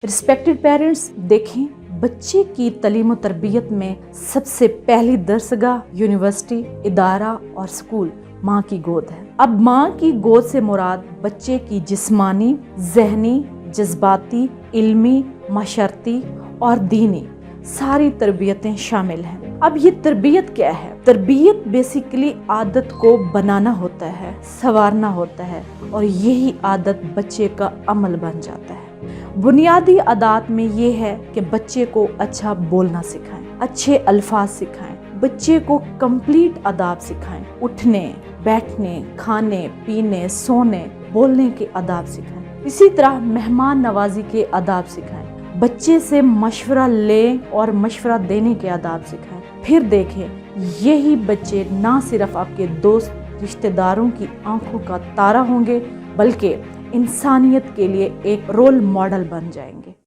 Respected parents, देखें बच्चे की तालीम और तरबियत में सबसे पहली दरसगाह, यूनिवर्सिटी, इदारा और स्कूल माँ की गोद है। अब माँ की गोद से मुराद बच्चे की जिस्मानी, ज़हनी, जज्बाती, इल्मी, माशरती और दीनी सारी तरबियतें शामिल हैं। अब ये तरबियत क्या है? तरबियत बेसिकली आदत को बनाना होता है, संवारना होता है और यही आदत बच्चे का अमल बन जाता है। बुनियादी आदात में ये है कि बच्चे को अच्छा बोलना सिखाएं, अच्छे अल्फाज सिखाएं, बच्चे को कंप्लीट आदाब सिखाएं, उठने, बैठने, खाने, पीने, सोने, बोलने के आदाब सिखाएं। इसी तरह मेहमान नवाजी के आदाब सिखाएं, बच्चे से मशवरा लें और मशवरा देने के आदाब सिखाएं। फिर देखें, यही बच्चे ना सिर्फ आपके दोस्त रिश्तेदारों की आंखों का तारा होंगे बल्कि इंसानियत के लिए एक रोल मॉडल बन जाएंगे।